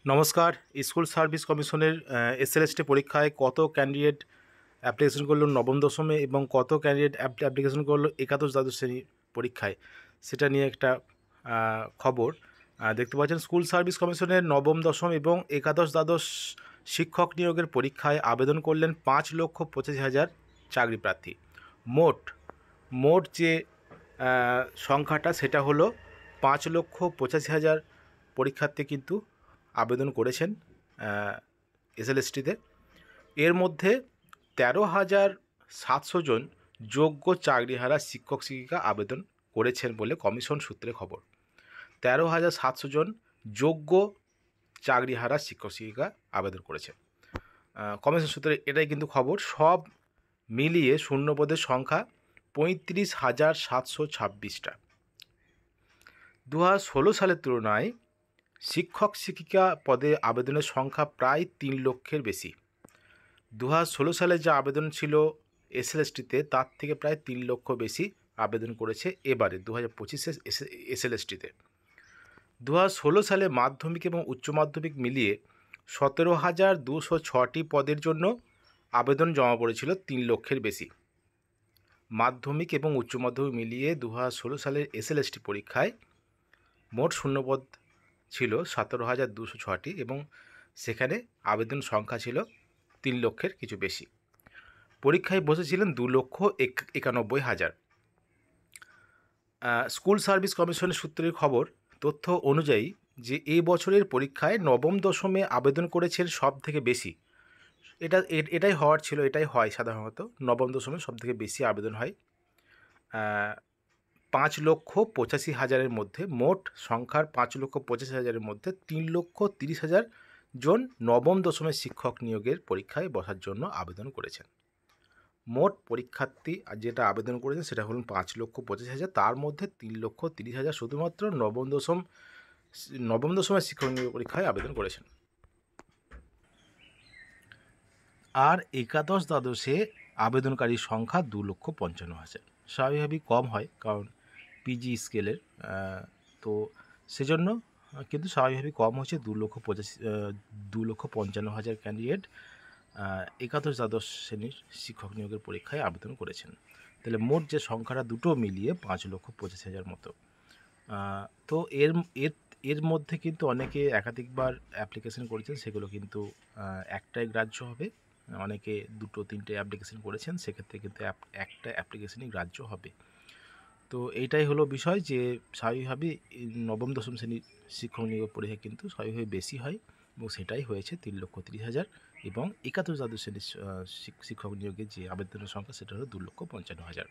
নমস্কার। School service কমিশনের SLST পরীক্ষায় কত ক্যান্ডিডেট অ্যাপ্লিকেশন করলো নবম দশমে এবং কত ক্যান্ডিডেট অ্যাপ্লিকেশন করলো একাদশ দ্বাদশ শ্রেণীর পরীক্ষায়, সেটা নিয়ে একটা খবর দেখতে পাচ্ছেন। স্কুল সার্ভিস কমিশনের নবম দশম এবং একাদশ দ্বাদশ শিক্ষক নিয়োগের পরীক্ষায় আবেদন করলেন 5,85,000 চাকরি প্রার্থী। মোট মোট যে সংখ্যাটা সেটা হলো 5,85,000 পরীক্ষার্থী কিন্তু আবেদন করেছেন এসএলএসটিতে। এর মধ্যে 13,700 জন যোগ্য চাকরিহারা শিক্ষক শিক্ষিকা আবেদন করেছেন বলে কমিশন সূত্রে খবর। 13,700 জন যোগ্য চাকরিহারা শিক্ষক শিক্ষিকা আবেদন করেছেন। কমিশন সূত্রে এটাই কিন্তু খবর। সব মিলিয়ে শূন্যপদের সংখ্যা 35,726টা। 2016 সালের তুলনায় শিক্ষক শিক্ষিকা পদে আবেদনের সংখ্যা প্রায় 3 লক্ষের বেশি। 2016 সালে যা আবেদন ছিল এসএলএসটিতে তার থেকে প্রায় 3 লক্ষ বেশি আবেদন করেছে এবারে 2025 এসএলএসটিতে। 2016 সালে মাধ্যমিক এবং উচ্চ মাধ্যমিক মিলিয়ে 17,206টি পদের জন্য আবেদন জমা পড়েছিল 3 লক্ষের বেশি। মাধ্যমিক এবং উচ্চ মাধ্যমিক মিলিয়ে 2016 সালের এসএলএসটি পরীক্ষায় মোট শূন্যপদ ছিল 17,206টি এবং সেখানে আবেদন সংখ্যা ছিল 3 লক্ষের কিছু বেশি। পরীক্ষায় বসেছিলেন 2,91,000। স্কুল সার্ভিস কমিশনের সূত্রের খবর তথ্য অনুযায়ী যে এই বছরের পরীক্ষায় নবম দশমে আবেদন করেছেন সব থেকে বেশি। এটাই হওয়ার ছিল, এটাই হয় সাধারণত, নবম দশমে সব থেকে বেশি আবেদন হয়। 5,85,000-এর মধ্যে মোট সংখ্যার 5,85,000-এর মধ্যে 3,30,000 জন নবম দশমের শিক্ষক নিয়োগের পরীক্ষায় বসার জন্য আবেদন করেছেন। মোট পরীক্ষার্থী যেটা আবেদন করেছেন সেটা হল 5,85,000, তার মধ্যে 3,30,000 শুধুমাত্র নবম দশমের শিক্ষক নিয়োগ পরীক্ষায় আবেদন করেছেন। আর একাদশ দ্বাদশে আবেদনকারীর সংখ্যা 2,55,000। স্বাভাবিকভাবেই কম হয়, কারণ পিজি স্কেলের, তো সেজন্য কিন্তু স্বাভাবিকভাবেই কম হচ্ছে। 2,55,000 ক্যান্ডিডেট একাদশ দ্বাদশ শ্রেণীর শিক্ষক নিয়োগের পরীক্ষায় আবেদন করেছেন। তাহলে মোট যে সংখ্যাটা দুটো মিলিয়ে 5,85,000 মতো। তো এর এর এর মধ্যে কিন্তু অনেকে একাধিকবার অ্যাপ্লিকেশন করেছেন, সেগুলো কিন্তু একটাই গ্রাহ্য হবে। অনেকে 2-3টে অ্যাপ্লিকেশন করেছেন, সেক্ষেত্রে কিন্তু একটা অ্যাপ্লিকেশনই গ্রাহ্য হবে। তো এইটাই হলো বিষয় যে স্বাভাবিকভাবেই নবম দশম শ্রেণীর শিক্ষক নিয়োগ পরীক্ষা কিন্তু স্বাভাবিকভাবে বেশি হয় এবং সেটাই হয়েছে 3,30,000 এবং একাদশ দ্বাদশ শ্রেণীর শিক্ষক নিয়োগের যে আবেদনের সংখ্যা সেটা হলো 2,55,000।